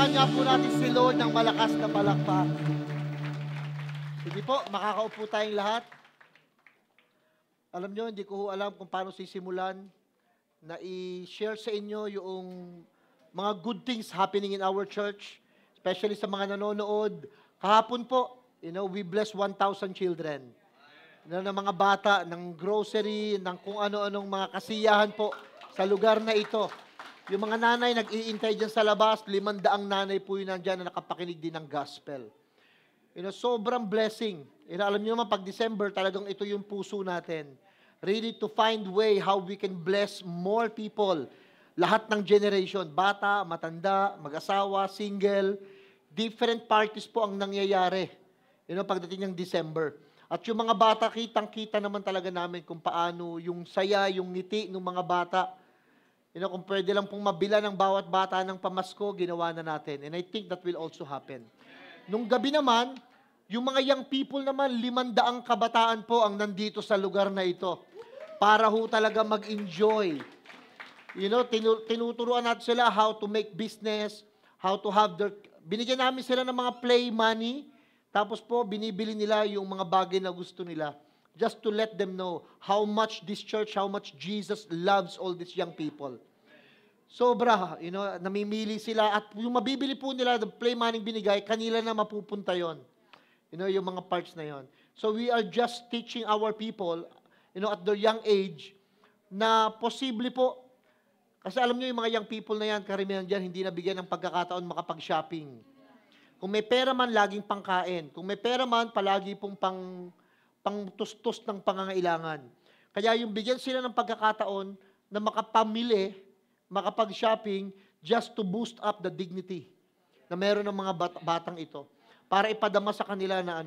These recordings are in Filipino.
Palakpakan nga po natin si Lord ng malakas na palakpak. Sige po, makakaupo tayong lahat. Alam nyo, hindi ko alam kung paano sisimulan na i-share sa inyo yung mga good things happening in our church, especially sa mga nanonood. Kahapon po, we bless 1,000 children. Ng mga bata, ng grocery, ng kung ano-anong mga kasiyahan po sa lugar na ito. Yung mga nanay nag-iintay dyan sa labas, 500 nanay po yun nandyan na nakapakinig din ng gospel. Sobrang blessing. Alam niyo naman, pag December, talagang ito yung puso natin. Really to find way how we can bless more people. Lahat ng generation, bata, matanda, mag-asawa, single, different parties po ang nangyayari. Pagdating ng December. At yung mga bata, kitang-kita naman talaga namin kung paano yung saya, yung ngiti ng mga bata. Kung pwede lang pong mabila ng bawat bata ng pamasko, ginawa na natin. And I think that will also happen. Nung gabi naman, yung mga young people naman, 500 kabataan po ang nandito sa lugar na ito. Para ho talaga mag-enjoy. Tinuturuan natin sila how to make business, how to have their... Binigyan namin sila ng mga play money, tapos po, binibili nila yung mga bagay na gusto nila. Just to let them know how much this church, how much Jesus loves all these young people. Sobra, namimili sila. At yung mabibili po nila, the play money binigay, kanila na mapupunta yon. Yung mga parts na yon. So we are just teaching our people, at their young age, na posible po. Kasi alam nyo yung mga young people na yan, karamihan dyan, hindi nabigyan ng pagkakataon makapag-shopping. Kung may pera man, laging pangkain. Kung may pera man, palagi pong pangtustos ng pangangailangan. Kaya yung bigyan sila ng pagkakataon na makapamili, makapag-shopping, just to boost up the dignity na meron ng mga batang ito. Para ipadama sa kanila na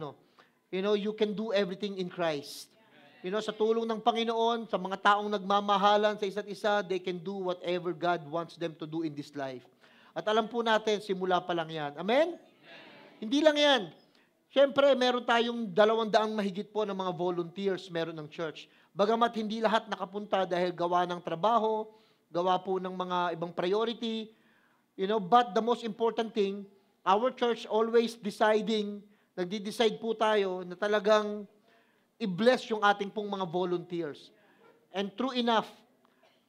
you can do everything in Christ. Sa tulong ng Panginoon, sa mga taong nagmamahalan sa isa't isa, they can do whatever God wants them to do in this life. At alam po natin, simula pa lang yan. Amen? Hindi lang yan. Siyempre, meron tayong 200 mahigit po ng mga volunteers meron ng church. Bagamat hindi lahat nakapunta dahil gawa ng trabaho, gawa po ng mga ibang priority, but the most important thing, our church always nagdi-decide po tayo na talagang i-bless yung ating pong mga volunteers. And true enough,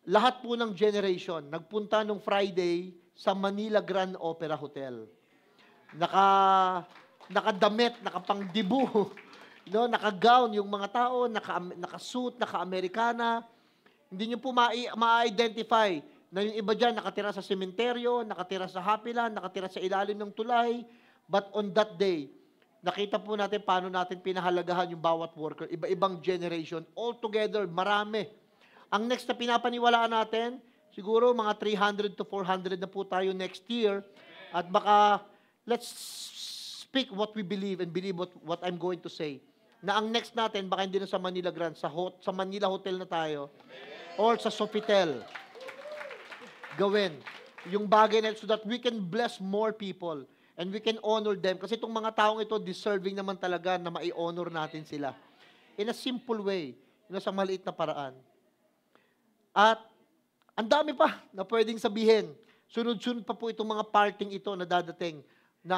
lahat po ng generation, nagpunta nung Friday sa Manila Grand Opera Hotel. Nakadamit, nakapangdibu, nakagown yung mga tao, nakasuit, naka-Amerikana. Hindi nyo po ma-identify na yung iba dyan nakatira sa sementeryo, nakatira sa Hapilan, nakatira sa ilalim ng tulay. But on that day, nakita po natin paano natin pinahalagahan yung bawat worker, iba-ibang generation, all together, marami. Ang next na pinapaniwalaan natin, siguro mga 300 to 400 na po tayo next year. At baka, let's speak what we believe and believe what I'm going to say. Na ang next natin, baka hindi na sa Manila Grand, sa Manila Hotel na tayo, or sa Sofitel. Gawin. Yung bagay na so that we can bless more people and we can honor them. Kasi itong mga taong ito, deserving naman talaga na mai-honor natin sila. In a simple way, sa maliit na paraan. At ang dami pa na pwedeng sabihin. Sunod-sunod pa po itong mga parting ito na dadating na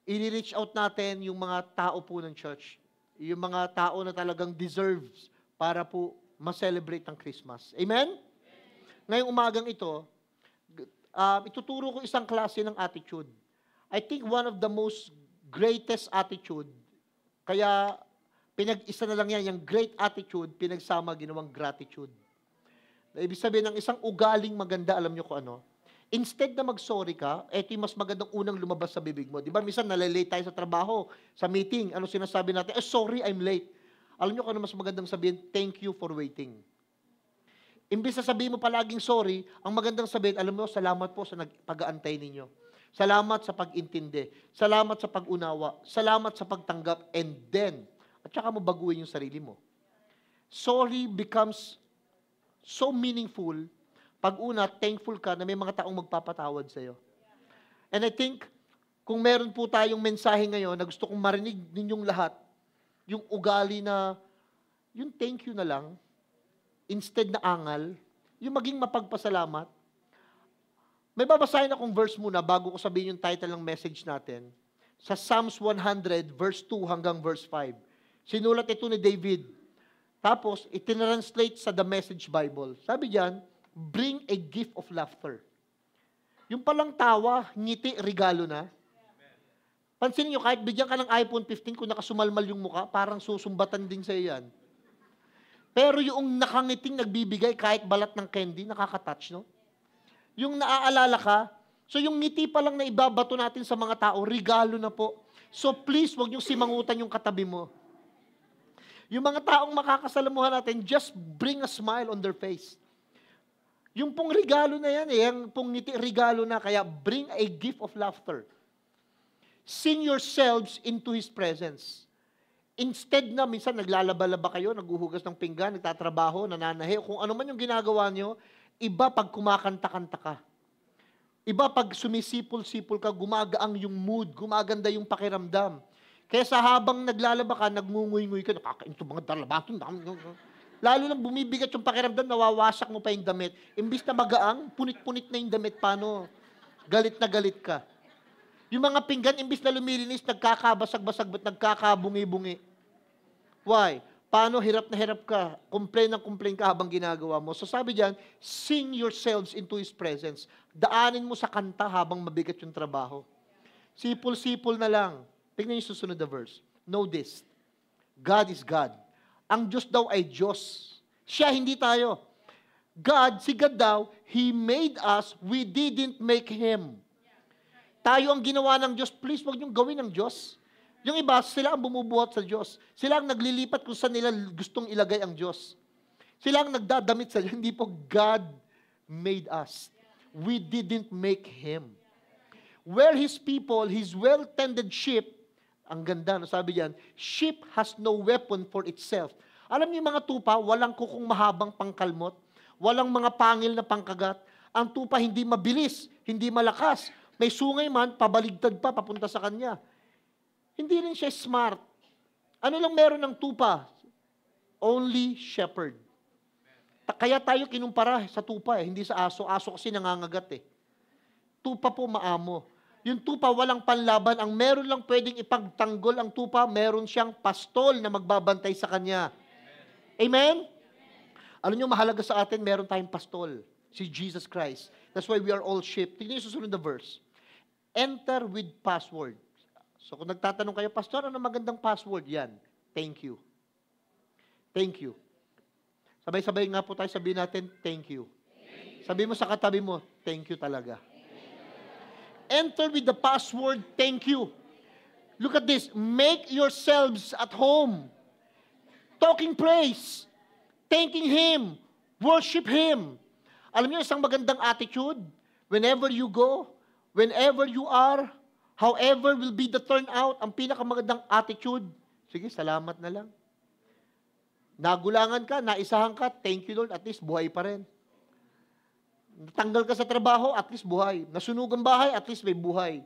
i-reach out natin yung mga tao po ng church. Yung mga tao na talagang deserves para po ma-celebrate ang Christmas. Amen? Ngayong umagang ito, ituturo ko isang klase ng attitude. I think one of the most greatest attitude, kaya pinag-isa na lang yan, yung great attitude, pinagsama ginawang gratitude. Ibig sabihin ng isang ugaling maganda, alam nyo kung ano? Instead na mag-sorry ka, ito yung mas magandang unang lumabas sa bibig mo. Di ba, minsan nalalate tayo sa trabaho, sa meeting, ano sinasabi natin? Sorry, I'm late. Alam nyo kung ano mas magandang sabihin? Thank you for waiting. Imbis na sabihin mo palaging sorry, ang magandang sabihin, alam mo, salamat po sa pag-aantay ninyo. Salamat sa pag-intindi. Salamat sa pag-unawa. Salamat sa pagtanggap. And then, at saka mo baguhin yung sarili mo. Sorry becomes so meaningful pag una, thankful ka na may mga taong magpapatawad sa'yo. And I think, kung meron po tayong mensahe ngayon na gusto kong marinig ninyong lahat, yung ugali na, yung thank you na lang, instead na angal, yung maging mapagpasalamat, May babasahin akong verse muna bago ko sabihin yung title ng message natin. Sa Psalms 100, verse 2 hanggang verse 5. Sinulat ito ni David. Tapos, itinranslate sa The Message Bible. Sabi diyan, bring a gift of laughter. Yung palang tawa, ngiti, regalo na. Pansinin nyo, kahit bigyan ka ng iPhone 15, kung nakasumalmal yung mukha, parang susumbatan din sa yan. Pero yung nakangiting nagbibigay kahit balat ng candy, nakaka-touch, no? Yung naaalala ka, so yung ngiti pa lang na ibabato natin sa mga tao, regalo na po. So please, wag nyo simangutan yung katabi mo. Yung mga taong makakasalamuhan natin, just bring a smile on their face. Yung pong regalo na yan, yung pong ngiti, regalo na, kaya bring a gift of laughter. Sing yourselves into His presence. Instead na, minsan naglalaba-laba kayo, naghuhugas ng pinggan, nagtatrabaho, nananahi, kung ano man yung ginagawa nyo, iba pag kumakanta-kanta ka. Iba pag sumisipol-sipol ka, gumagaang yung mood, gumaganda yung pakiramdam. Kaya sa habang naglalaba ka, nagmunguy-nguy ka, nakakainto mga dalabaton. Lalo lang bumibigat yung pakiramdam, nawawasak mo pa yung damit. Imbis na magaang, punit-punit na yung damit, paano? Galit na galit ka. Yung mga pinggan, imbis na lumilinis, nagkakabasag-basag, ba't nagkakabungi-bungi? Why? Paano hirap na hirap ka? Complain ka habang ginagawa mo. So sabi diyan, sing yourselves into His presence. Daanin mo sa kanta habang mabigat yung trabaho. Sipol-sipol na lang. Tingnan yung susunod na verse. Know this. God is God. Ang Diyos daw ay Diyos. Siya, hindi tayo. God, si God daw, He made us, we didn't make Him. Tayo ang ginawa ng Diyos. Please, wag niyong gawin ng Diyos. Yung iba, sila ang bumubuhat sa Diyos. Sila ang naglilipat kung saan nila gustong ilagay ang Diyos. Sila ang nagdadamit sa hindi po God made us. We didn't make Him. Where His people, His well-tended sheep, ang ganda, no, sabi diyan, sheep has no weapon for itself. Alam niyo yung mga tupa, walang kukong mahabang pangkalmot, walang mga pangil na pangkagat. Ang tupa hindi mabilis, hindi malakas. May sungay man, pabaligtad pa, papunta sa kanya. Hindi rin siya smart. Ano lang meron ng tupa? Only shepherd. Kaya tayo kinumpara sa tupa, hindi sa aso. Aso kasi nangangagat eh. Tupa po maamo. Yung tupa walang panlaban. Ang meron lang pwedeng ipagtanggol ang tupa, meron siyang pastol na magbabantay sa kanya. Amen? Alam nyo, mahalaga sa atin, meron tayong pastol. Si Jesus Christ. That's why we are all sheep. Tignan yung susunod na verse. Enter with password. So kung nagtatanong kayo, Pastor, ano magandang password? Yan. Thank you. Thank you. Sabay-sabay nga po tayo sabihin natin, thank you. Sabi mo sa katabi mo, thank you talaga. Enter with the password, thank you. Look at this. Make yourselves at home. Talking praise. Thanking Him. Worship Him. Alam niyo, isang magandang attitude, whenever you go, whenever you are, however will be the turnout, ang pinakamagandang attitude, sige, salamat na lang. Nagulangan ka, naisahan ka, thank you Lord, at least buhay pa rin. Natanggal ka sa trabaho, at least buhay. Nasunog ang bahay, at least may buhay.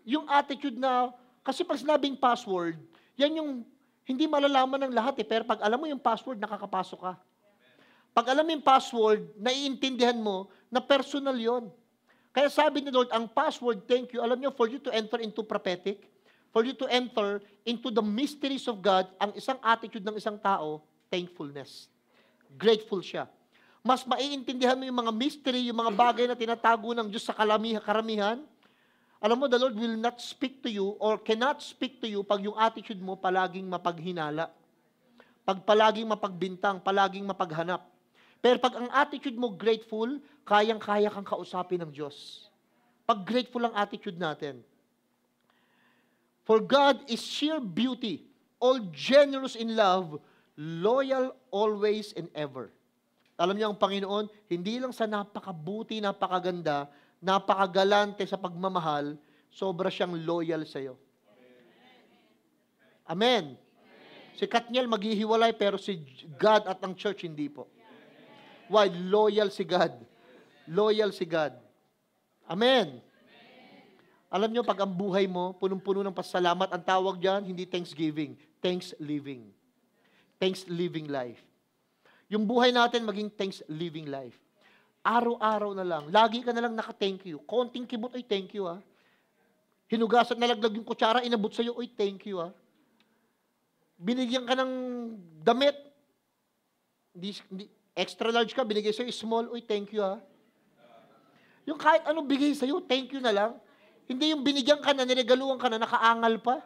Yung attitude na, kasi pag sinabing password, yan yung hindi malalaman ng lahat eh, pero pag alam mo yung password, nakakapasok ka. Pag alam mo yung password, naiintindihan mo na personal yon. Kaya sabi ni Lord, ang password, thank you, alam nyo, for you to enter into prophetic, for you to enter into the mysteries of God, ang isang attitude ng isang tao, thankfulness. Grateful siya. Mas maiintindihan mo yung mga mystery, yung mga bagay na tinatago ng Diyos sa karamihan. Alam mo, the Lord will not speak to you or cannot speak to you pag yung attitude mo palaging mapaghinala. Pag palaging mapagbintang, palaging mapaghanap. Pero pag ang attitude mo grateful, kayang-kaya kang kausapin ng Diyos. Pag grateful ang attitude natin. For God is sheer beauty, all generous in love, loyal always and ever. Alam niyo ang Panginoon, hindi lang sa napakabuti, napakaganda, napakagalante sa pagmamahal, sobra siyang loyal sa iyo. Amen. Si Katniel maghihiwalay pero si God at ang church hindi po. Why? Loyal si God. Loyal si God. Amen. Alam nyo, pag ang buhay mo, punong-puno ng pasalamat, ang tawag dyan, hindi thanksgiving, thanks living. Thanks living life. Yung buhay natin maging thanks living life. Araw-araw na lang. Lagi ka na lang naka-thank you. Konting kibot, ay thank you Hinugasan, nalaglag yung kutsara, inabot sa'yo, ay thank you Binigyan ka ng damit, extra large ka, binigay sa'yo small, ay thank you Yung kahit anong bigay sa'yo, thank you na lang. Hindi yung binigyan ka na, niregaluhan ka na, nakaangal pa.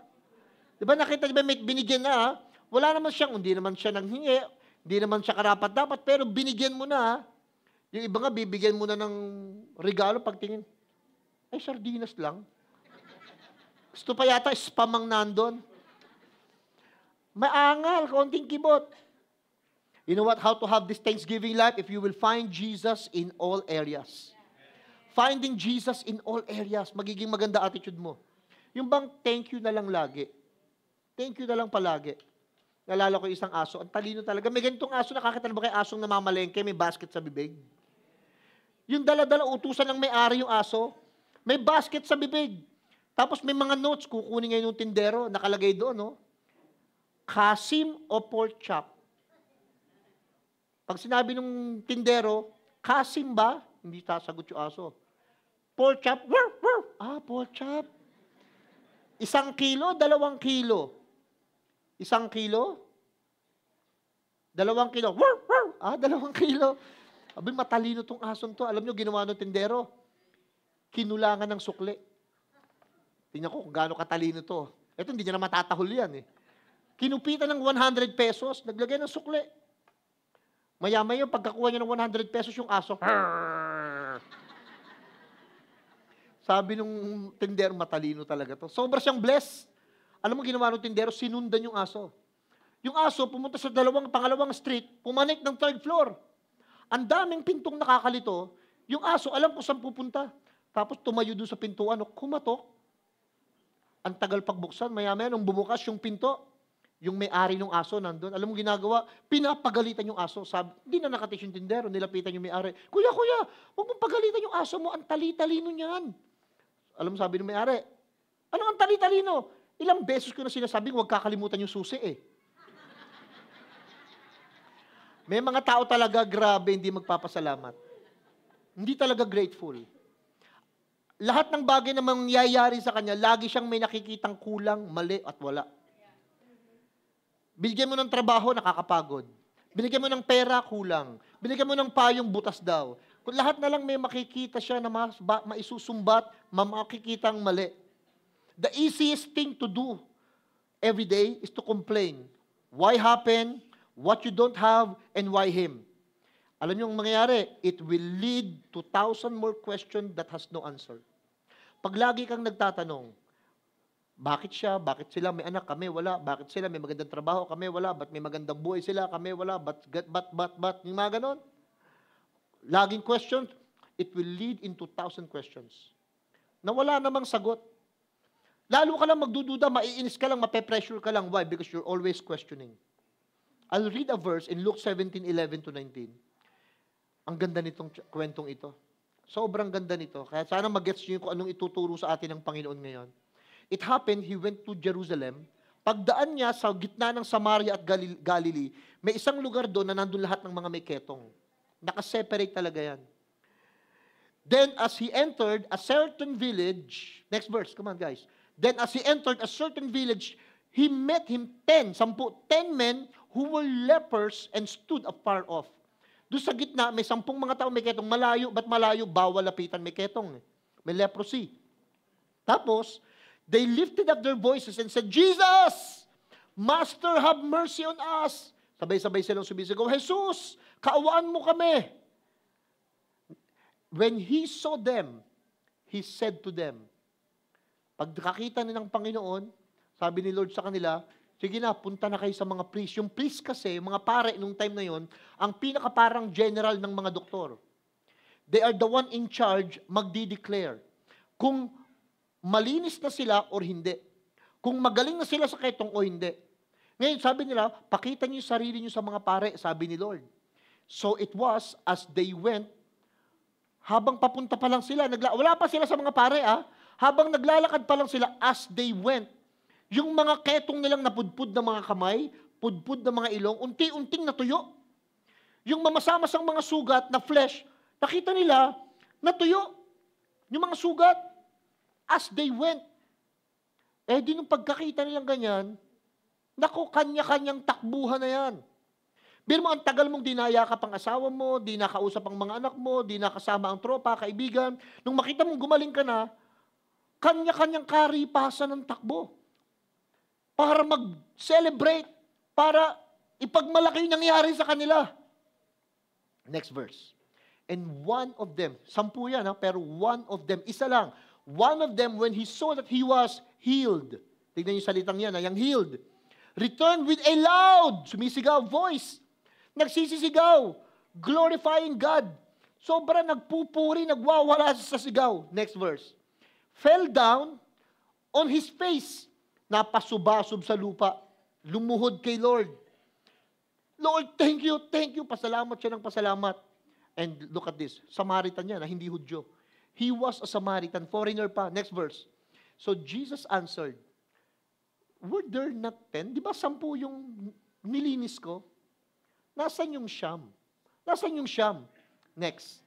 Diba nakita, diba may binigyan na Wala naman siyang, hindi naman siya nanghingi, hindi naman siya karapat-dapat, pero binigyan mo na Yung iba nga, bibigyan mo na ng regalo pagtingin. Ay, sardinas lang. Gusto pa yata, spam ang nandun. May angal, konting kibot. You know what? How to have this Thanksgiving life? If you will find Jesus in all areas. Finding Jesus in all areas, magiging maganda attitude mo. Yung bang thank you na lang lagi. Thank you na lang palagi. Nalala ko isang aso, ang talino talaga. May ganitong aso, nakakita na ba kayo asong namamalengke, may basket sa bibig? Yung dala-dala, utusan ng may-ari yung aso, may basket sa bibig. Tapos may mga notes, kukunin ngayon ng tindero, nakalagay doon, Kasim o pork chop? Pag sinabi ng tindero, Kasim ba? Hindi sasagot yung aso. Pork chop? Pork chop. 1 kilo, 2 kilo. 1 kilo? 2 kilo. 2 kilo. Abi, matalino tong ason to. Alam nyo, ginawa ng tindero. Kinulangan ng sukle. Tingnan ko kung gaano katalino to. Ito, hindi niya na matatahol yan Kinupitan ng 100 pesos, naglagay ng sukle. Maya-maya, pagkakuha niya ng 100 pesos, yung aso, sabi nung tindero, matalino talaga to. Sobra siyang bless. Alam mo, ginawa ng tindero, sinundan yung aso. Yung aso, pumunta sa pangalawang street, pumanik ng 3rd floor. Ang daming pintong nakakalito, yung aso, alam ko saan pupunta. Tapos tumayo doon sa pintuan, kumatok. Ang tagal pagbuksan, maya-maya, nung bumukas yung pinto, yung may-ari ng aso nandun. Alam mo ginagawa? Pinapagalitan yung aso. Sabi, hindi na nakatis yung tindero, nilapitan yung may-ari. Kuya, huwag mong pagalitan yung aso mo, ang tali-talino niyan. Alam mo, sabi ng may-ari, ano ang tali-talino? Ilang beses ko na sinasabing, huwag kakalimutan yung susi May mga tao talaga, grabe, hindi magpapasalamat. Hindi talaga grateful. Lahat ng bagay na mangyayari sa kanya, lagi siyang may nakikitang kulang, mali at wala. Binigyan mo ng trabaho, nakakapagod. Binigyan mo ng pera, kulang. Binigyan mo ng payong, butas daw. Kung lahat na lang may makikita siya na maisusumbat, makikitang mali. The easiest thing to do every day is to complain. Why happen? What you don't have? And why him? Alam niyo ang mangyayari? It will lead to 1,000 more questions that has no answer. Pag lagi kang nagtatanong, bakit siya? Bakit sila? May anak, kami wala. Bakit sila? May magandang trabaho, kami wala. Ba't may magandang buhay sila? Kami wala. But? Yung mga ganon. Laging questions, it will lead into 1,000 questions. Na wala namang sagot. Lalo ka lang magdududa, maiinis ka lang, mape-pressure ka lang. Why? Because you're always questioning. I'll read a verse in Luke 17:11-19. Ang ganda nitong kwentong ito. Sobrang ganda nito. Kaya sana mag-gets nyo kung anong ituturo sa atin ng Panginoon ngayon. It happened, he went to Jerusalem. Pagdaan niya sa gitna ng Samaria at Galilee, may isang lugar doon na nandun lahat ng mga may ketong. Nakaseparate talaga yan. Then as he entered a certain village, next verse, come on guys. Then as he entered a certain village, he met him 10 men who were lepers and stood afar off. Doon sa gitna, may 10 mga tao may ketong. Malayo, ba't malayo? Bawal lapitan, may ketong. May leprosy. Tapos, they lifted up their voices and said, Jesus, Master, have mercy on us. Sabay-sabay silang sumisigaw, Jesus, kaawaan mo kami. When he saw them, he said to them, pag nakakita na ng Panginoon, sabi ni Lord sa kanila, sige na, punta na kayo sa mga priest. Yung priest kasi, mga pare nung time na yon, ang pinakaparang general ng mga doktor. They are the one in charge, magdi-declare. Kung malinis na sila or hindi. Kung magaling na sila sa ketong o hindi. Ngayon, sabi nila, pakita niyo yung sarili niyo sa mga pare, sabi ni Lord. So it was, as they went, habang papunta pa lang sila, wala pa sila sa mga pare, habang naglalakad pa lang sila, as they went, yung mga ketong nilang napudpud na mga kamay, pudpud na mga ilong, unti-unting natuyo. Yung mamasamasang mga sugat na flesh, Nakita nila, natuyo yung mga sugat as they went. Eh di nung pagkakita nilang ganyan, naku, kanya-kanyang takbuhan na yan. Biro mo, ang tagal mong dinayakap ang asawa mo, di nakausap ang mga anak mo, di nakasama ang tropa, kaibigan. Nung makita mong gumaling ka na, kanya-kanyang karipasan ng takbo. Para mag-celebrate, para ipagmalaki yung nangyari sa kanila. Next verse. And one of them, 10 yan pero one of them, isa lang. One of them, when he saw that he was healed, tignan yung salitang yan, yung healed, returned with a loud, sumisigaw, voice, nagsisisigaw, glorifying God. Sobra nagpupuri, nagwawala sa sigaw. Next verse. Fell down on his face, napasubasub sa lupa, lumuhod kay Lord. Lord, thank you. Pasalamat siya ng pasalamat. And look at this, Samaritan yan, hindi Hudyo. He was a Samaritan, foreigner pa. Next verse. So Jesus answered, were there not 10? Di ba 10 yung nilinis ko? Nasaan yung siyam? Next.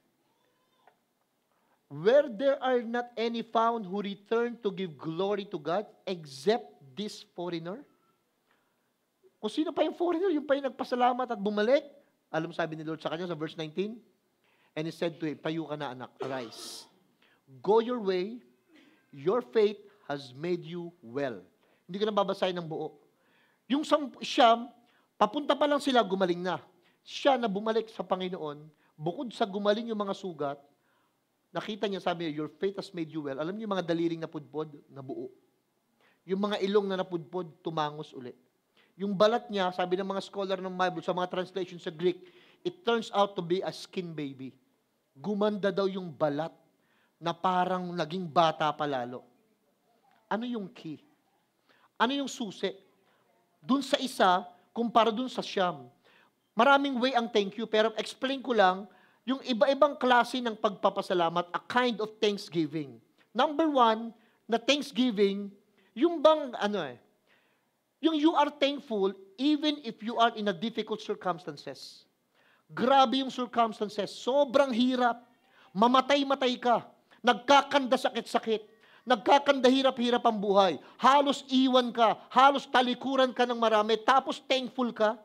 Where there are not any found who return to give glory to God except this foreigner? Kung sino pa yung foreigner, yung pa yung nagpasalamat at bumalik, alam sabi ni Lord sa kanya sa verse 19, and he said to him, tayo ka na anak, arise. Go your way, your faith has made you well. Hindi ko na babasahin ng buo. Yung siyam, papunta pa lang sila, gumaling na. Siya na bumalik sa Panginoon, bukod sa gumaling yung mga sugat, nakita niya, sabi niya, your faith has made you well. Alam niyo yung mga daliring napudpod, nabuo. Yung mga ilong na napudpod, tumangos ulit. Yung balat niya, sabi ng mga scholar ng Bible, sa mga translation sa Greek, it turns out to be a skin baby. Gumanda daw yung balat na parang naging bata palalo. Ano yung key? Ano yung susi? Dun sa isa, kumpara dun sa siyam. Maraming way ang thank you, pero explain ko lang, yung iba-ibang klase ng pagpapasalamat, a kind of thanksgiving. Number 1, na thanksgiving, yung bang, yung you are thankful even if you are in a difficult circumstances. Grabe yung circumstances, sobrang hirap, mamatay-matay ka, nagkakanda sakit-sakit, nagkakanda hirap-hirap ang buhay, halos iwan ka, halos talikuran ka ng marami, tapos thankful ka,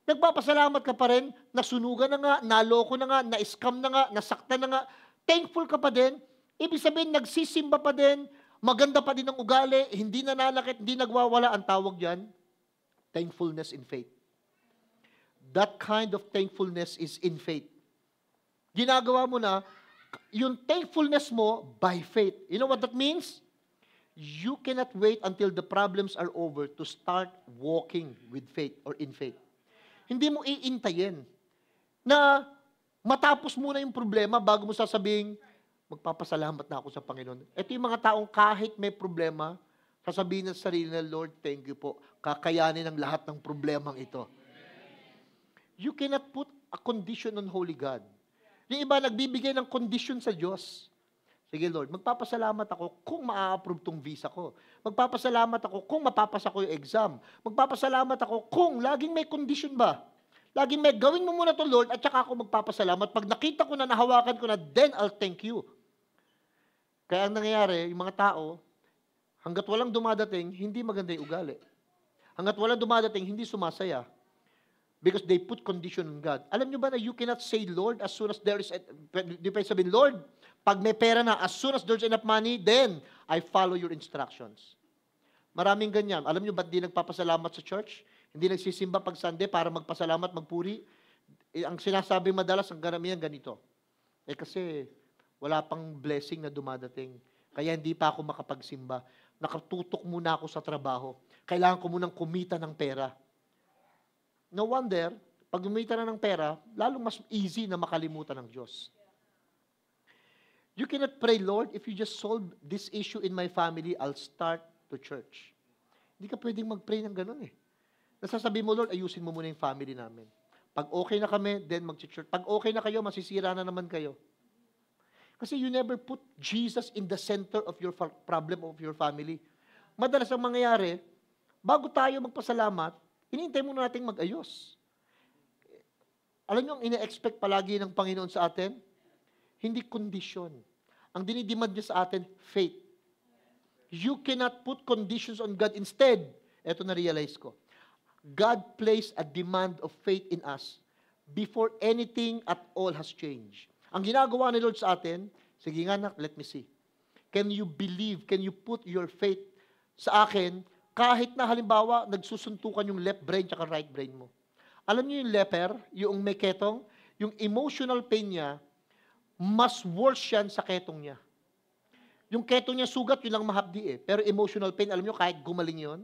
nagpapasalamat ka pa rin, nasunugan na nga, naloko na nga, na-scam na nga, nasaktan na nga, thankful ka pa din, ibig sabihin, nagsisimba pa din, maganda pa din ang ugali, hindi nananakit, hindi nagwawala, ang tawag dyan, thankfulness in faith. That kind of thankfulness is in faith. Ginagawa mo na, yung thankfulness mo by faith. You know what that means? You cannot wait until the problems are over to start walking with faith or in faith. Hindi mo iintayin na matapos muna yung problema bago mo sasabihin, magpapasalamat na ako sa Panginoon. Ito yung mga taong kahit may problema, sasabihin ng sarili na, Lord, thank you po. Kakayanin ang lahat ng problemang ito. You cannot put a condition on Holy God. Yung iba nagbibigay ng condition sa Diyos. Sige Lord, magpapasalamat ako kung maa-approve tong visa ko. Magpapasalamat ako kung mapapasa ko yung exam. Magpapasalamat ako kung laging may condition ba. Laging may gawin mo muna to Lord at saka ako magpapasalamat. Pag nakita ko na, nahawakan ko na, then I'll thank you. Kaya ang nangyayari, yung mga tao, hanggat walang dumadating, hindi maganda yung ugali. Hanggat walang dumadating, hindi sumasaya. Because they put condition on God. Alam nyo ba na you cannot say, Lord, as soon as there is, di pa sabihin, Lord, pag may pera na, as soon as there's enough money, then I follow your instructions. Maraming ganyan. Alam nyo ba't di nagpapasalamat sa church? Hindi nagsisimba pag Sunday para magpasalamat, magpuri? Ang sinasabi madalas, ang karamihan ganito. Kasi wala pang blessing na dumadating. Kaya hindi pa ako makapagsimba. Nakatutok muna ako sa trabaho. Kailangan ko munang kumita ng pera. No wonder, pag kumita na ng pera, lalong mas easy na makalimutan ng Diyos. You cannot pray, Lord, if you just solve this issue in my family, I'll start to church. Hindi ka pwedeng mag-pray ng ganun eh. Nasasabi mo, Lord, ayusin mo muna yung family namin. Pag okay na kami, then mag-church. Pag okay na kayo, masisira na naman kayo. Kasi you never put Jesus in the center of your problem of your family. Madalas ang mangyayari, bago tayo magpasalamat, hinihintay muna nating mag-ayos. Alam niyo ang ine-expect palagi ng Panginoon sa atin? hindi condition. Ang dinidemand niya sa atin, faith. You cannot put conditions on God. Instead, eto na-realize ko, God placed a demand of faith in us before anything at all has changed. Ang ginagawa ni Lord sa atin, sige nga nak, let me see. Can you believe, can you put your faith sa akin, kahit na halimbawa, nagsusuntukan yung left brain at right brain mo. Alam niyo yung leper, yung may ketong, yung emotional pain niya, mas worse yan sa ketong niya. Yung ketong niya sugat, yun lang mahapdi eh. Pero emotional pain, alam niyo, kahit gumaling yon,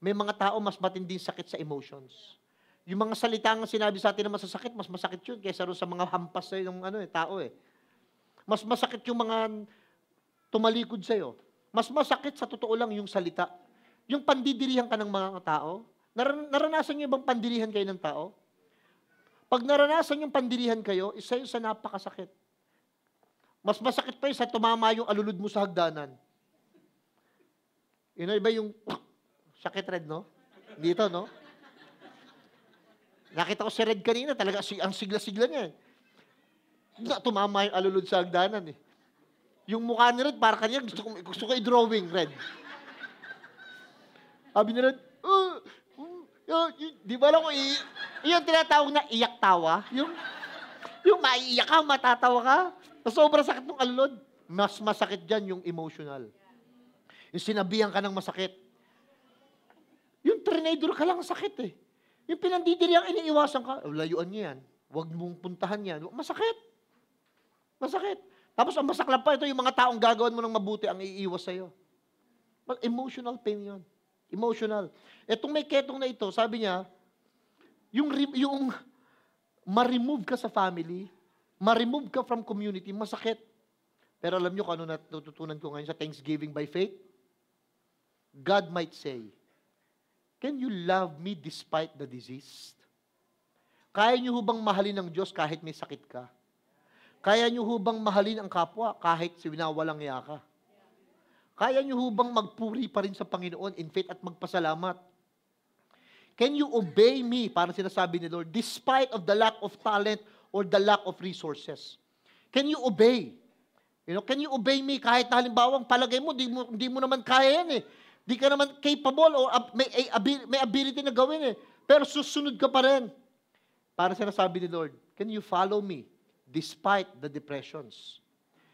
may mga tao mas matinding sakit sa emotions. Yung mga salita nga sinabi sa atin na masasakit, mas masakit yun kaysa rin sa mga hampas sa ng tao eh. Mas masakit yung mga tumalikod sa'yo. Mas masakit sa totoo lang yung salita. Yung pandidirihan ka ng mga tao, naranasan niyo bang pandirihan kayo ng tao? Pag naranasan yung pandirihan kayo, isa yun sa napakasakit. Mas masakit pa yun sa tumama yung alulod mo sa hagdanan. Iba yung sakit, Red, no? Dito, no? Nakita ko si Red kanina, talaga ang sigla-sigla niya eh. Tumama yung alulod sa hagdanan eh. Yung mukha ni Red, para kanya, gusto ko i-drawing, Red. Sabi ni Red, di ba lang ko yung tinatawag na iyak tawa? Yung maiiyak ka, matatawa ka. Sobrang sakit ng alulod. Mas masakit dyan yung emotional. Yung sinabihan ka ng masakit. Yung trinador ka lang sakit eh. Yung pinandidiriang iniiwasan ka, layuan niya yan. Huwag mong puntahan yan. Masakit. Masakit. Tapos ang masaklap pa, ito yung mga taong gagawin mo ng mabuti ang iiwas sa'yo. Emotional pain yun. Emotional. Etong may ketong na ito, sabi niya, yung ma-remove ka sa family, ma-remove ka from community, masakit. Pero alam niyo kung ano natututunan ko ngayon sa Thanksgiving by faith? God might say, can you love me despite the disease? Kaya niyo hubang mahalin ng Diyos kahit may sakit ka? Kaya niyo hubang mahalin ang kapwa kahit winawalang iya ka? Kaya niyo hubang magpuri pa rin sa Panginoon in faith at magpasalamat? Can you obey me, parang sinasabi ni Lord, despite of the lack of talent or the lack of resources? Can you obey? Can you obey me kahit na halimbawa palagay mo, di mo naman kaya yan eh. Di ka naman capable or may ability na gawin eh. Pero susunod ka pa rin. Parang sinasabi ni Lord, can you follow me despite the depressions?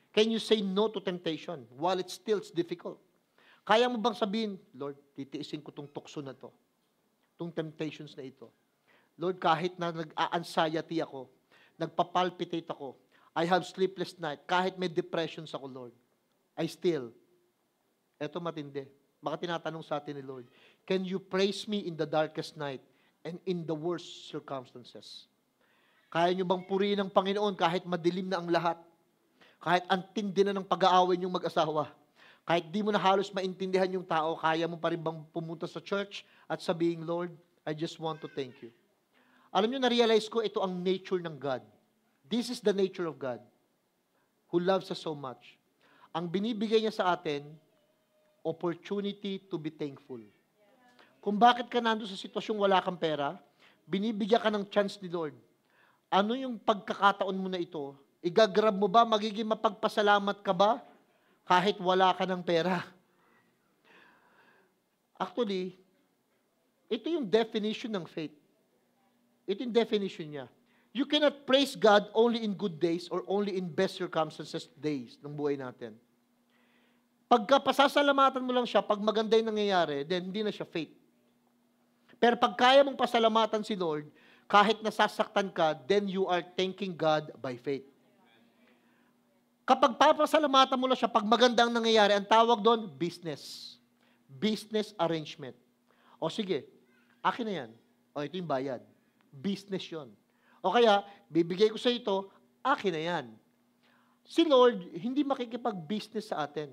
Can you say no to temptation while it still is difficult? Kaya mo bang sabihin, Lord, titiisin ko tong tukso na to, tong temptations na ito. Lord, kahit na nag-a-anxiety ako, nagpapalpitate ako, I have sleepless night, kahit may depressions ako, Lord, I still, eto matindi, baka tinatanong sa atin ni Lord, can you praise me in the darkest night and in the worst circumstances? Kaya nyo bang purihin ang Panginoon kahit madilim na ang lahat? Kahit antindi na ng pag-aaway yung mag-asawa? Kahit di mo na halos maintindihan yung tao, kaya mo pa rin bang pumunta sa church at sabihin, Lord, I just want to thank you. Alam nyo, na-realize ko, ito ang nature ng God. This is the nature of God who loves us so much. Ang binibigay niya sa atin, opportunity to be thankful. Kung bakit ka nandun sa sitwasyong wala kang pera, binibigyan ka ng chance ni Lord. Ano yung pagkakataon mo na ito? Igagrab mo ba? Magiging mapagpasalamat ka ba? Kahit wala ka ng pera. Actually, ito yung definition ng faith. Ito yung definition niya. You cannot praise God only in good days or only in best circumstances days ng buhay natin. Pagka pasasalamatan mo lang siya, pag maganda yung nangyayari, then hindi na siya faith. Pero pag kaya mong pasalamatan si Lord, kahit nasasaktan ka, then you are thanking God by faith. Kapag papasalamatan mo lang siya, pag magandang nangyayari, ang tawag doon, business. Business arrangement. O sige, akin na yan. O ito yung bayad. Business yon. O kaya, bibigay ko sa ito, akin na yan. Si Lord, hindi makikipag-business sa atin.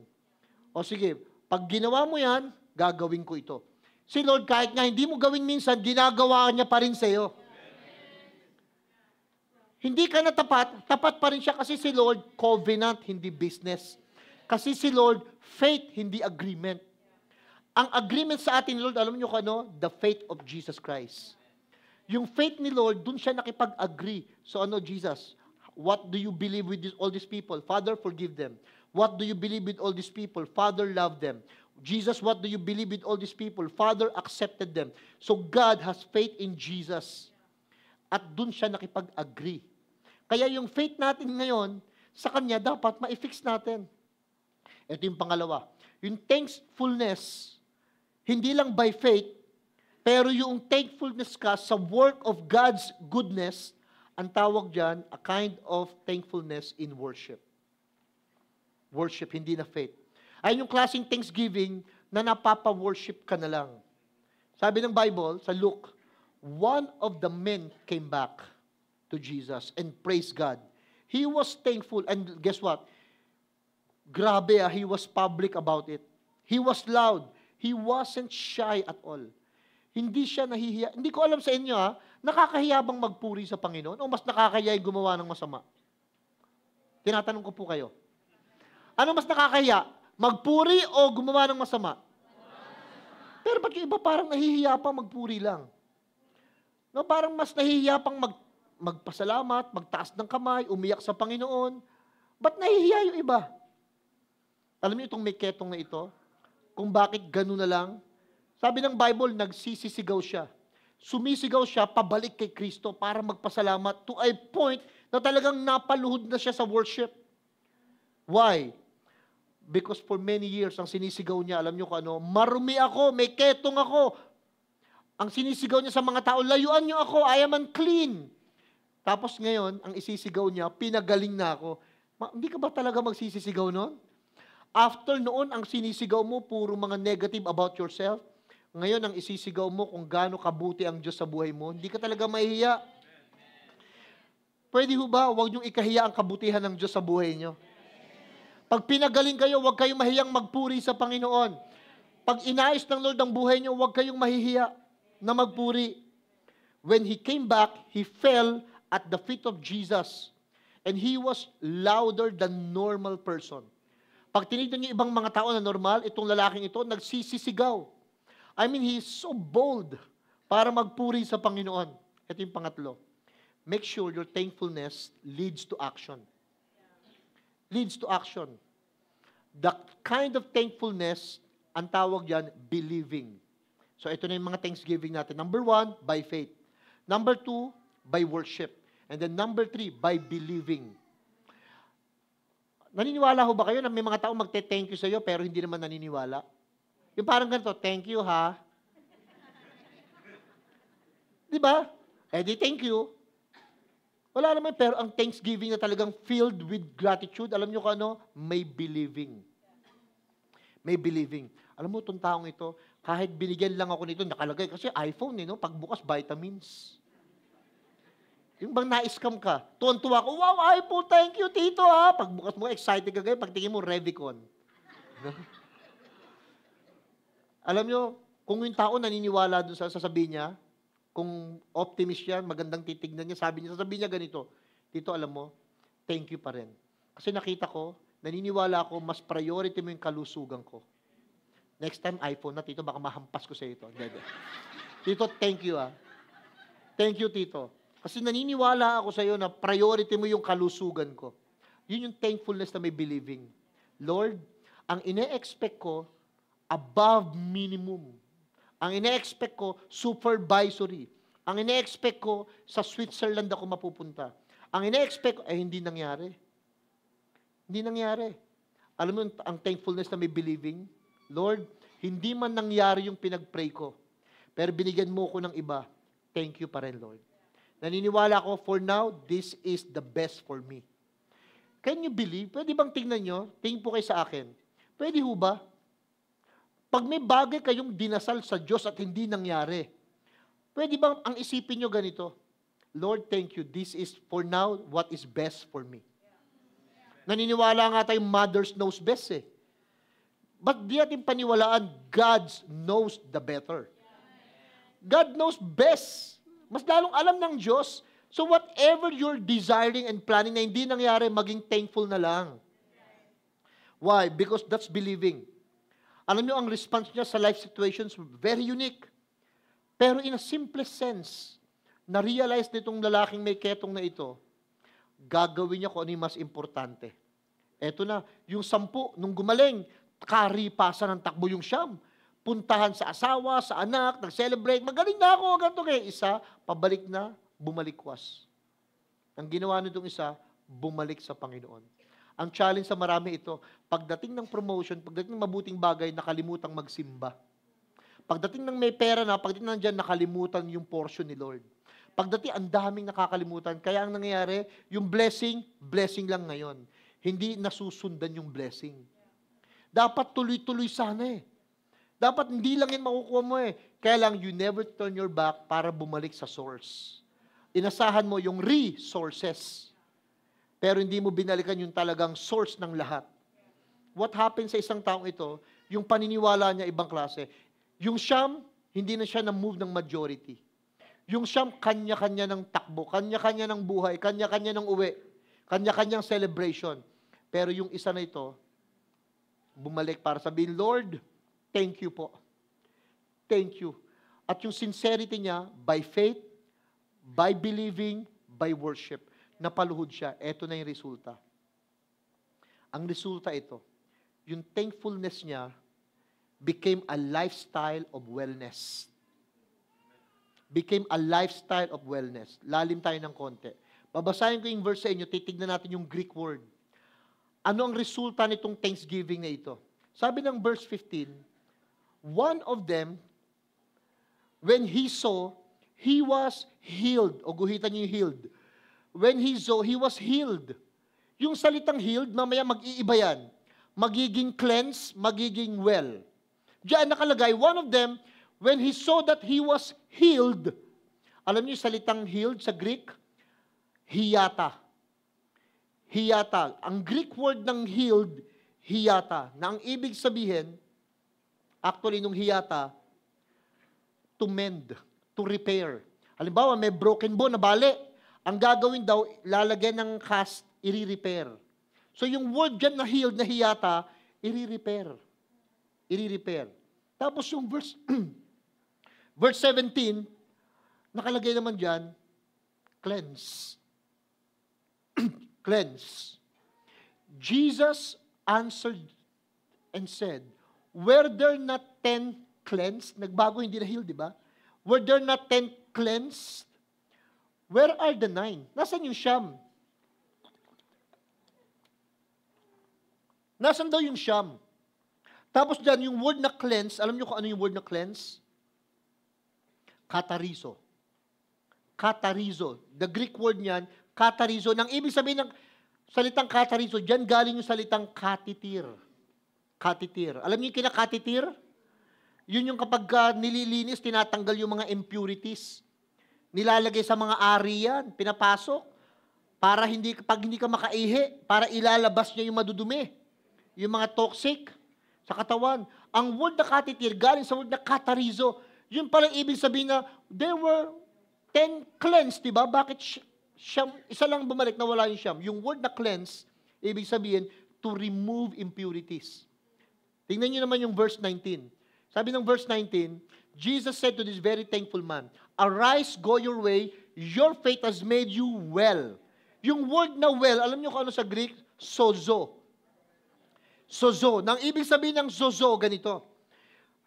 O sige, pag ginawa mo yan, gagawin ko ito. Si Lord, kahit nga hindi mo gawin minsan, ginagawa niya pa rin sa'yo. Hindi ka na tapat pa rin siya kasi si Lord, covenant, hindi business. Kasi si Lord, faith, hindi agreement. Ang agreement sa atin, Lord, alam niyo kung ano? The faith of Jesus Christ. Yung faith ni Lord, dun siya nakipag-agree. So ano, Jesus, What do you believe with all these people? Father, forgive them. What do you believe with all these people? Father, love them. Jesus, what do you believe with all these people? Father, accepted them. So God has faith in Jesus. At dun siya nakipag-agree. Kaya yung faith natin ngayon, sa Kanya dapat ma-fix natin. Ito yung pangalawa. Yung thankfulness, hindi lang by faith, pero yung thankfulness ka sa work of God's goodness, ang tawag dyan, a kind of thankfulness in worship. Worship, hindi na faith. Ay yung klaseng thanksgiving na napapa-worship ka na lang. Sabi ng Bible, sa Luke, one of the men came back to Jesus and praised God. He was thankful, and guess what? Grabe, he was public about it. He was loud. He wasn't shy at all. Hindi siya nahihiya. Hindi ko alam sa inyo, nakakahiya bang magpuri sa Panginoon o mas nakakahiya yung gumawa ng masama? Tinatanong ko po kayo. Ano mas nakakahiya? Magpuri o gumawa ng masama? Pero ba't yung iba parang nahihiya pa magpuri lang? No, parang mas nahihiya pang magpasalamat, magtaas ng kamay, umiyak sa Panginoon. Ba't nahihiya yung iba? Alam niyo itong may ketong na ito? Kung bakit gano'n na lang? Sabi ng Bible, nagsisisigaw siya. Sumisigaw siya pabalik kay Kristo para magpasalamat to a point na talagang napaluhod na siya sa worship. Why? Because for many years, ang sinisigaw niya, alam niyo kung ano, marumi ako, may ketong ako. Ang sinisigaw niya sa mga tao, layuan niyo ako, I am unclean. Tapos ngayon, ang isisigaw niya, pinagaling na ako. Hindi ka ba talaga magsisisigaw noon? After noon, ang sinisigaw mo, puro mga negative about yourself. Ngayon, ang isisigaw mo kung gaano kabuti ang Diyos sa buhay mo, hindi ka talaga mahihiya. Pwede ho ba, huwag niyong ikahiya ang kabutihan ng Diyos sa buhay niyo? Pag pinagaling kayo, huwag kayong mahiyang magpuri sa Panginoon. Pag inayos ng Lord ang buhay niyo, huwag kayong mahihiya na magpuri. When he came back, he fell at the feet of Jesus. And he was louder than normal person. Pag tinignan niyo ibang mga tao na normal, itong lalaking ito, nagsisisigaw. I mean, he is so bold para magpuri sa Panginoon. Ito yung pangatlo. Make sure your thankfulness leads to action. Leads to action. The kind of thankfulness, ang tawag yan, believing. So ito na yung mga thanksgiving natin. Number 1, by faith. Number 2, by worship. And then number 3, by believing. Naniniwala ho ba kayo na may mga tao magte-thank you sa iyo pero hindi naman naniniwala? Yung parang ganito, thank you ha. Di ba? Eh di thank you. Wala naman, pero ang thanksgiving na talagang filled with gratitude, alam nyo kung ano? May believing. May believing. Alam mo, itong taong ito, kahit binigyan lang ako nito, nakalagay, kasi iPhone, no? Pagbukas, vitamins. Yung bang na-scam ka, tuwan-tuwa ko, wow, iPhone, thank you, tito, ha? Pagbukas mo, excited ka ganyan, pagtingin mo, Revicon. Alam nyo, kung yung tao naniniwala doon sa sasabihin niya, kung optimist yan, magandang titignan niya, sasabihin niya ganito, Tito, alam mo, thank you pa rin. Kasi nakita ko, naniniwala ako, mas priority mo yung kalusugan ko. Next time, iPhone na, Tito, baka mahampas ko sa ito. Tito, thank you Thank you, Tito. Kasi naniniwala ako sa iyo na priority mo yung kalusugan ko. Yun yung thankfulness na may believing. Lord, ang ine-expect ko, above minimum. Ang ine-expect ko, supervisory. Ang ine-expect ko, sa Switzerland ako mapupunta. Ang ine-expect ko, hindi nangyari. Hindi nangyari. Alam mo, ang thankfulness na may believing, Lord, hindi man nangyari yung pinag-pray ko, pero binigyan mo ko ng iba, thank you pa rin, Lord. Naniniwala ko, for now, this is the best for me. Can you believe? Pwede bang tingnan nyo? Tingin po kayo sa akin. Pwede ho ba? Pag may bagay kayong dinasal sa Diyos at hindi nangyari, pwede bang ang isipin nyo ganito? Lord, thank you. This is for now what is best for me. Naniniwala nga tayong mothers knows best eh. But di natin paniwalaan, God knows the better. God knows best. Mas lalong alam ng Diyos. So whatever you're desiring and planning na hindi nangyari, maging thankful na lang. Why? Because that's believing. Alam niyo, ang response niya sa life situations, very unique. Pero in a simple sense, na-realize nitong lalaking may ketong na ito, gagawin niya kung ano yung mas importante. Eto na, yung 10, nung gumaling, karipasan ng takbo yung 9. Puntahan sa asawa, sa anak, nag-celebrate, magaling na ako, ganito kaya. Isa, pabalik na, bumalikwas. Ang ginawa nitong isa, bumalik sa Panginoon. Ang challenge sa marami ito, pagdating ng promotion, pagdating ng mabuting bagay, nakalimutang magsimba. Pagdating ng may pera na, pagdating ng dyan, nakalimutan yung portion ni Lord. Pagdating, ang daming nakakalimutan. Kaya ang nangyayari, yung blessing, blessing lang ngayon. Hindi nasusundan yung blessing. Dapat tuloy-tuloy sana eh. Dapat hindi lang yan makukuha mo eh. Kaya lang, you never turn your back para bumalik sa source. Inasahan mo yung resources. Pero hindi mo binalikan yung talagang source ng lahat. What happens sa isang taong ito, yung paniniwala niya ibang klase. Yung siyam, hindi na siya na-move ng majority. Yung siyam, kanya-kanya ng takbo, kanya-kanya ng buhay, kanya-kanya ng uwi, kanya-kanyang celebration. Pero yung isa na ito, bumalik para sabihin, Lord, thank you po. Thank you. At yung sincerity niya, by faith, by believing, by worship, napaluhod siya. Ito na yung resulta. Ang resulta ito, yung thankfulness niya became a lifestyle of wellness. Became a lifestyle of wellness. Lalim tayo ng konti. Babasahin ko yung verse sa inyo, titignan natin yung Greek word. Ano ang resulta nitong thanksgiving na ito? Sabi ng verse 15, one of them, when he saw, he was healed. O guhitan niyo yung healed. When he saw, he was healed. Yung salitang healed, mamaya mag-iiba yan. Magiging cleanse, magiging well. Diyan nakalagay, one of them, when he saw that he was healed, alam niyo yung salitang healed sa Greek? Hiyata. Hiyata. Ang Greek word ng healed, hiyata. Na ang ibig sabihin, actually, nung hiyata, to mend, to repair. Halimbawa, may broken bone na bali. Ang gagawin daw, lalagyan ng cast, i-repair. So yung word dyan na healed, na hiyata, i-repair. I-repair. Tapos yung verse, verse 17, nakalagay naman dyan, cleanse. Cleanse. Jesus answered and said, were there not 10 cleansed? Nagbago, hindi na healed, di ba? Were there not 10 cleansed? Where are the 9? Nasaan yung siyam? Nasaan daw yung siyam? Tapos dyan, yung word na cleanse, alam niyo kung ano yung word na cleanse? Katarizo. Katarizo. The Greek word niyan, katarizo. Nang ibig sabihin ng salitang katarizo, dyan galing yung salitang katitir. Katitir. Alam niyo yung kinakatitir? Yun yung kapag nililinis, tinatanggal yung mga impurities. Nilalagay sa mga ari yan, pinapasok. Para pag hindi ka makaihi, para ilalabas niya yung madudumi. Yung mga toxic sa katawan. Ang word na katitir, galing sa word na katarizo. Yun pala ibig sabihin na, there were 10 cleansed, diba? Bakit siyam, isa lang bumalik na wala yung siyam? Yung word na cleanse, ibig sabihin, to remove impurities. Tingnan nyo naman yung verse 19. Sabi ng verse 19, Jesus said to this very thankful man, arise, go your way, your faith has made you well. Yung word na well, alam nyo kung ano sa Greek? Sozo. Sozo. Nang ibig sabihin ng sozo, ganito.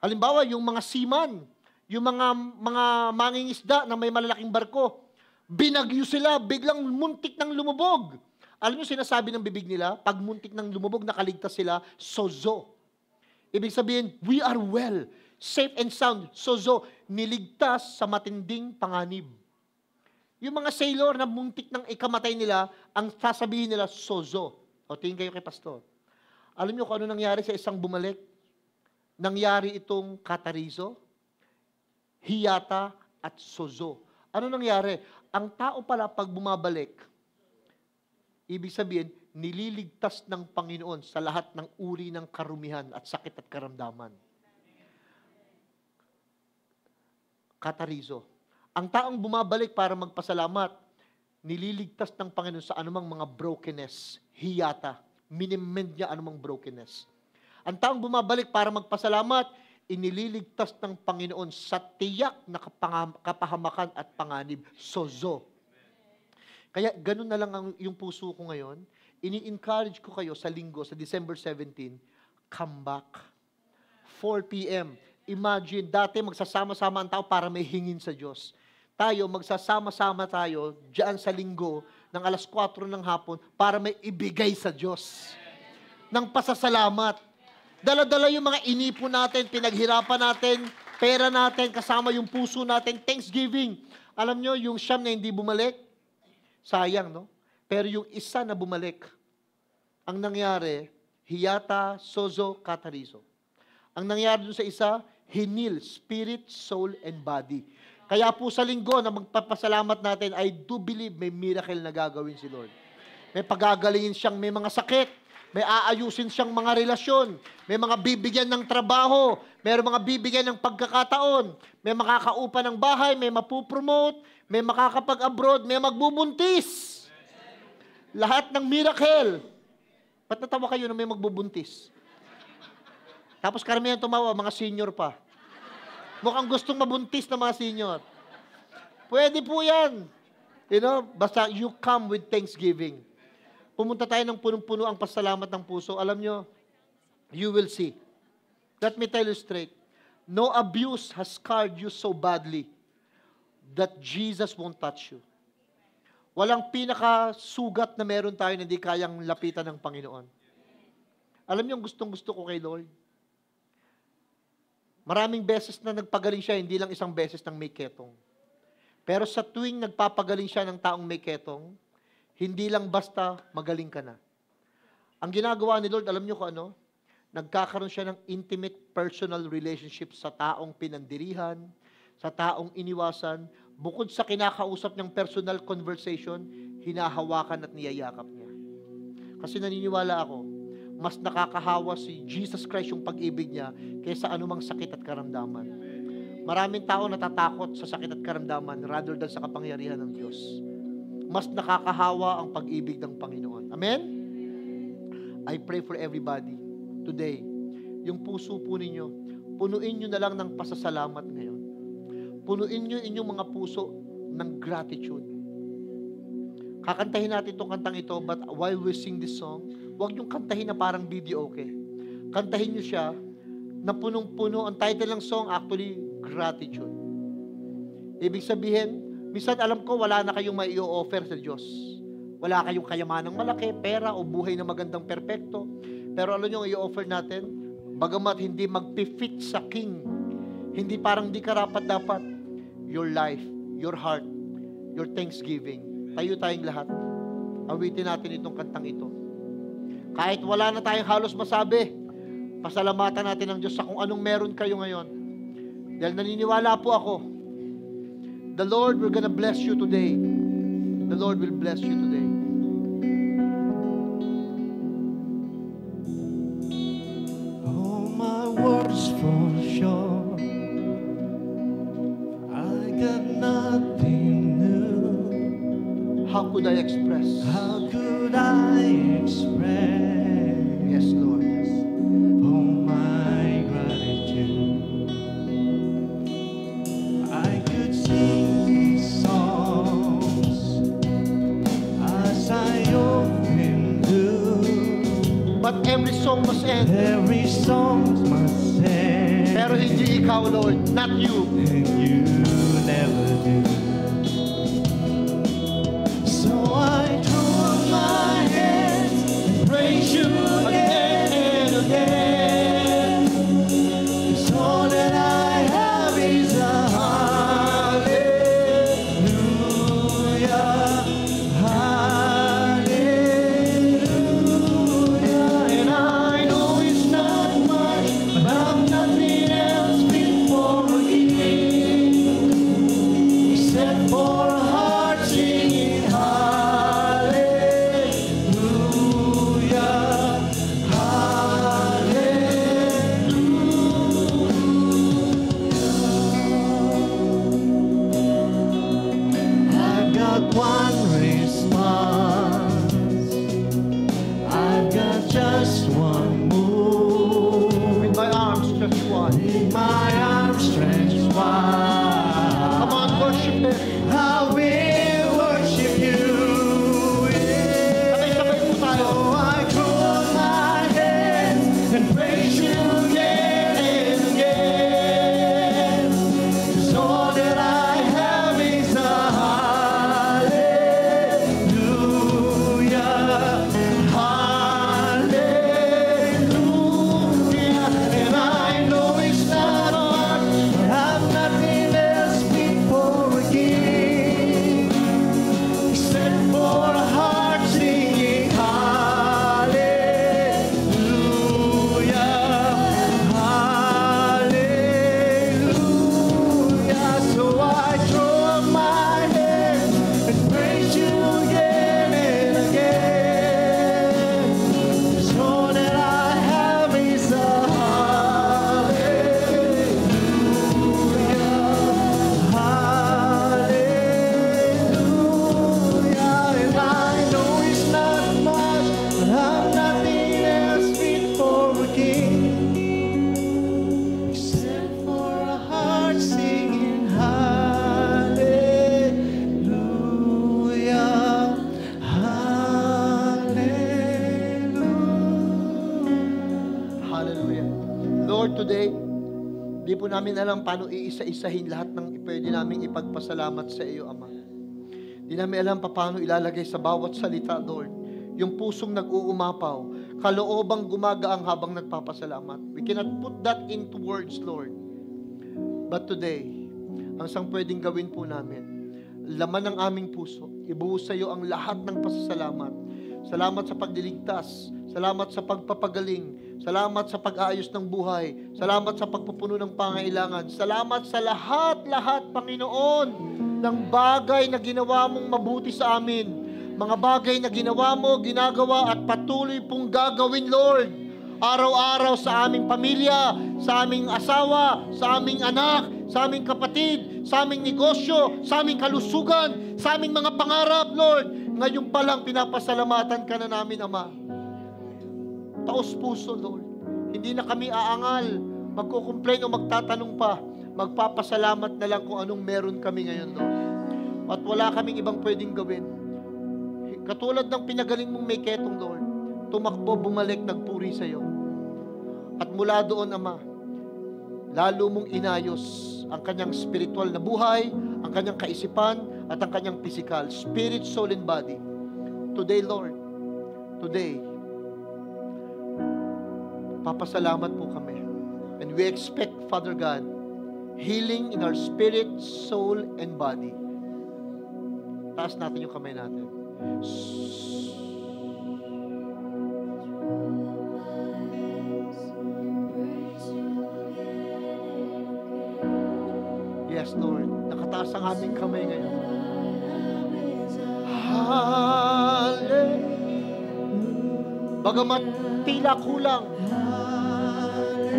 Halimbawa, yung mga seaman, yung mga mangingisda na may malalaking barko, binagyo sila, biglang muntik ng lumubog. Alam nyo sinasabi ng bibig nila, pag muntik ng lumubog, nakaligtas sila, sozo. Ibig sabihin, we are well, safe and sound. Sozo, niligtas sa matinding panganib. Yung mga sailor na muntik ng ikamatay nila, ang sasabihin nila, sozo. O tingin kayo kay pastor. Alam niyo kung ano nangyari sa isang bumalik? Nangyari itong katarizo, hiyata, at sozo. Ano nangyari? Ang tao pala pag bumabalik, ibig sabihin, nililigtas ng Panginoon sa lahat ng uri ng karumihan at sakit at karamdaman. Katarizo. Ang taong bumabalik para magpasalamat, nililigtas ng Panginoon sa anumang mga brokenness, hiyata, minimend niya anumang brokenness. Ang taong bumabalik para magpasalamat, inililigtas ng Panginoon sa tiyak na kapahamakan at panganib, sozo. Kaya ganun na lang yung puso ko ngayon. Ini-encourage ko kayo sa linggo, sa December 17, come back. 4 p.m. Imagine, dati magsasama-sama ang tao para may hingin sa Diyos. Tayo, magsasama-sama tayo diyan sa linggo ng alas 4 ng hapon para may ibigay sa Diyos. Ng pasasalamat. Dala-dala yung mga inipon natin, pinaghirapan natin, pera natin, kasama yung puso natin, thanksgiving. Alam nyo, yung siyam na hindi bumalik, sayang, no? Pero yung isa na bumalik, ang nangyari, hiyata, sozo, katarizo. Ang nangyari dun sa isa, hinil, spirit, soul, and body. Kaya po sa linggo na magpapasalamat natin, I do believe may miracle na gagawin si Lord. May pagagalingin siyang may mga sakit, may aayusin siyang mga relasyon, may mga bibigyan ng trabaho, may mga bibigyan ng pagkakataon, may makakaupa ng bahay, may mapupromote, may makakapag-abroad, may magbubuntis. Lahat ng miracle. Ba't natawa kayo na may magbubuntis? Tapos karamihan tumawa, mga senior pa. Mukhang gustong mabuntis na mga senior. Pwede po yan. You know, basta you come with thanksgiving. Pumunta tayo ng punong-puno ang pasalamat ng puso. Alam nyo, you will see. Let me tell you straight. No abuse has scarred you so badly that Jesus won't touch you. Walang pinakasugat na meron tayo na hindi kayang lapitan ng Panginoon. Alam niyo ang gustong-gusto ko kay Lord? Maraming beses na nagpagaling siya, hindi lang isang beses ng may ketong. Pero sa tuwing nagpapagaling siya ng taong may ketong, hindi lang basta magaling ka na. Ang ginagawa ni Lord, alam niyo kung ano? Nagkakaroon siya ng intimate personal relationship sa taong pinandirihan, sa taong iniwasan, bukod sa kinakausap niyang personal conversation, hinahawakan at niyayakap niya. Kasi naniniwala ako, mas nakakahawa si Jesus Christ yung pag-ibig niya kaysa anumang sakit at karamdaman. Maraming tao natatakot sa sakit at karamdaman rather than sa kapangyarihan ng Diyos. Mas nakakahawa ang pag-ibig ng Panginoon. Amen? I pray for everybody today. Yung puso po ninyo, punuin nyo na lang ng pasasalamat ngayon. Punuin nyo inyong mga puso ng gratitude. Kakantahin natin itong kantang ito, but while we sing this song, huwag yung kantahin na parang video okay. Kantahin nyo siya na punong-puno. Ang title ng song, actually, Gratitude. Ibig sabihin, minsan alam ko, wala na kayong mai offer sa Diyos. Wala kayong kayamanang malaki, pera, o buhay na magandang perpekto. Pero alam nyo, i-offer natin, bagamat hindi magpifit sa King, hindi parang di karapat-dapat, your life, your heart, your thanksgiving. Tayo tayong lahat. Awitin natin itong kantang ito. Kahit wala na tayong halos masabi, pasalamatan natin ang Diyos sa kung anong meron kayo ngayon. Dahil naniniwala po ako, the Lord will gonna bless you today. The Lord will bless you today. All my words for sure, I got nothing new. How could I express? How could I express? Yes, Lord. All my gratitude. I could sing these songs as I often do. But every song must end. Every song must end. Pero hindi ikaw, Lord. Not you. And you never do. So I throw up my hands and praise you again and again. 'Cause all that I have is a hallelujah, hallelujah. And I know it's not much, but I'm nothing else before a king. He said Di po namin alam paano iisa-isahin lahat ng pwede namin ipagpasalamat sa iyo, Ama. Di namin alam paano ilalagay sa bawat salita, Lord, yung pusong nag-uumapaw, kaloobang gumagaang habang nagpapasalamat. We cannot put that into words, Lord. But today, ang isang pwedeng gawin po namin, laman ng aming puso, ibuhos sa iyo ang lahat ng pasasalamat. Salamat sa pagliligtas, salamat sa pagpapagaling, salamat sa pag-aayos ng buhay, salamat sa pagpupuno ng pangailangan, salamat sa lahat-lahat, Panginoon, ng bagay na ginawa mong mabuti sa amin, mga bagay na ginawa mo, ginagawa at patuloy pong gagawin, Lord, araw-araw sa aming pamilya, sa aming asawa, sa aming anak, sa aming kapatid, sa aming negosyo, sa aming kalusugan, sa aming mga pangarap, Lord. Ngayon pa lang pinapasalamatan ka na namin, Ama. Taos puso, Lord. Hindi na kami aangal, magkukomplain o magtatanong pa. Magpapasalamat na lang kung anong meron kami ngayon, Lord. At wala kaming ibang pwedeng gawin. Katulad ng pinagaling mong may ketong, Lord, tumakbo, bumalik, nagpuri sa iyo. At mula doon, Ama, lalo mong inayos ang kanyang spiritual na buhay, ang kanyang kaisipan, at ang kanyang physical, spirit, soul, and body. Today, Lord, today, papasalamat po kami. And we expect, Father God, healing in our spirit, soul, and body. Taas natin yung kamay natin. Yes, Lord. Nakataas ang aming kamay ngayon. Hallelujah. Bagamat tila kulang,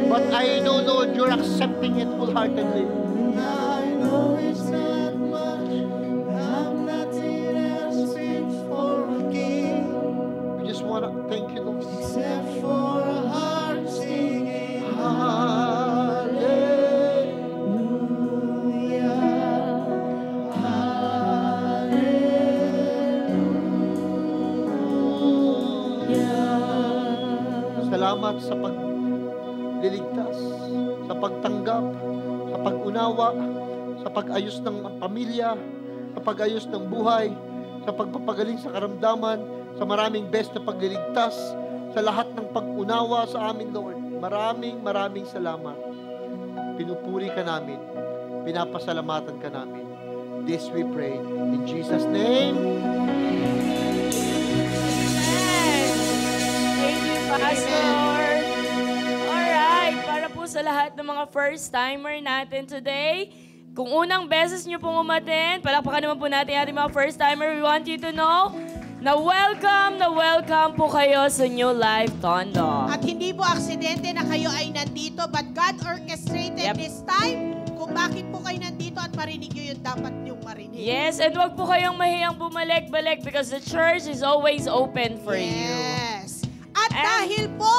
but I know, Lord, you're accepting it wholeheartedly. I know it's not much. I'm nothing else fit for a king, We just want to thank you, Lord. except for a heart singing Salamat sa pagliligtas, sa pagtanggap, sa pag-unawa, sa pag-ayos ng pamilya, sa pag-ayos ng buhay, sa pagpapagaling sa karamdaman, sa maraming best na pagliligtas, sa lahat ng pag-unawa sa amin, Lord. Maraming salamat. Pinupuri ka namin. Pinapasalamatan ka namin. This we pray in Jesus' name. Thank you, Pastor. Alright, para po sa lahat ng mga first-timer natin today, kung unang beses nyo pong umaten, palakpakan naman po natin ating mga first-timer. We want you to know na welcome po kayo sa New Life Tondo. At hindi po aksidente na kayo ay nandito, but God orchestrated this time kung bakit po kayo nandito at marinig nyo yung dapat nyong marinig. Yes, and wag po kayong mahiyang bumalik-balik because the church is always open for you. Yes. At And- dahil po,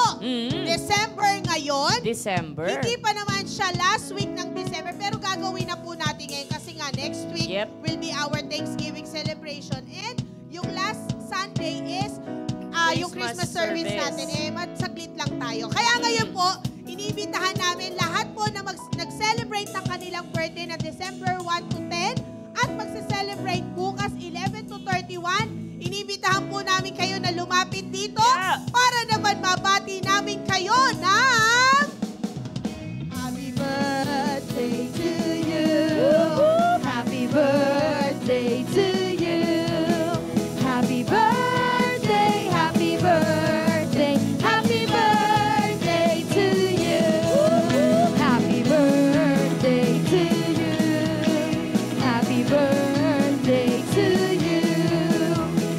December ngayon, December. hindi pa naman siya last week ng December, pero gagawin na po natin ngayon kasi nga next week will be our Thanksgiving celebration. And yung last Sunday is yung Christmas service natin. Magsaglit lang tayo. Kaya ngayon po, iniibitahan namin lahat po na nag-celebrate ng kanilang birthday na December 1 to 10 at magse-celebrate bukas 11 to 31. Iniibitahan po namin kayo na lumapit dito para naman mabati namin kayo ng Happy birthday to you. Happy birthday to you. Happy birthday, happy birthday, happy birthday to you. Happy birthday to you. Happy birthday to you.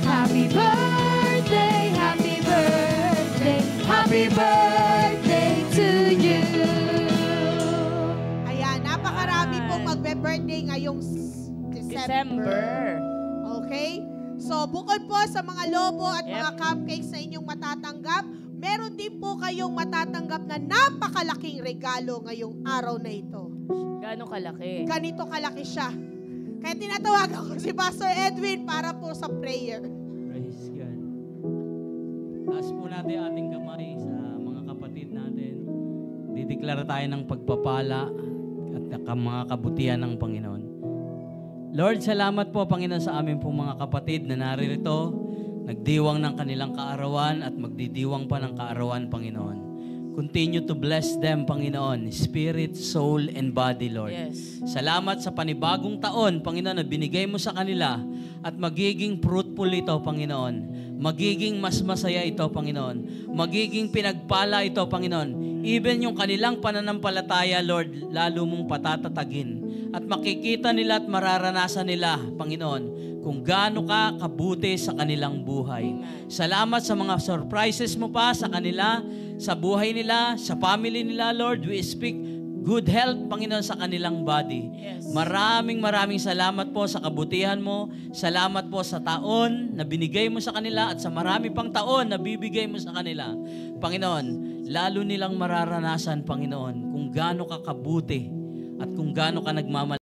Happy birthday, happy birthday, happy birthday to you. Ayan, napakarami pong magbe-birthday ngayong December. Okay? So, bukod po sa mga lobo at mga cupcakes na inyong matatanggap, meron din po kayong matatanggap na napakalaking regalo ngayong araw na ito. Gaano kalaki? Ganito kalaki siya. Kaya tinatawagan ko si Pastor Edwin para po sa prayer. Praise God. Taas po natin ating kamay sa mga kapatid natin magdideklara tayo ng pagpapala at mga kabutihan ng Panginoon. Lord, salamat po, Panginoon, sa amin pong mga kapatid na naririto, nagdiwang ng kanilang kaarawan at magdidiwang pa ng kaarawan, Panginoon. Continue to bless them, Panginoon, spirit, soul, and body, Lord. Yes. Salamat sa panibagong taon, Panginoon, na binigay mo sa kanila at magiging fruitful ito, Panginoon. Magiging mas masaya ito, Panginoon. Magiging pinagpala ito, Panginoon. Even yung kanilang pananampalataya, Lord, lalo mong patatatagin. At makikita nila at mararanasan nila, Panginoon, kung gaano ka kabuti sa kanilang buhay. Salamat sa mga surprises mo pa sa kanila, sa buhay nila, sa family nila, Lord. We speak good health, Panginoon, sa kanilang body. Yes. Maraming salamat po sa kabutihan mo. Salamat po sa taon na binigay mo sa kanila at sa marami pang taon na bibigay mo sa kanila. Panginoon, lalo nilang mararanasan, Panginoon, kung gaano ka kabuti at kung gaano ka nagmamahal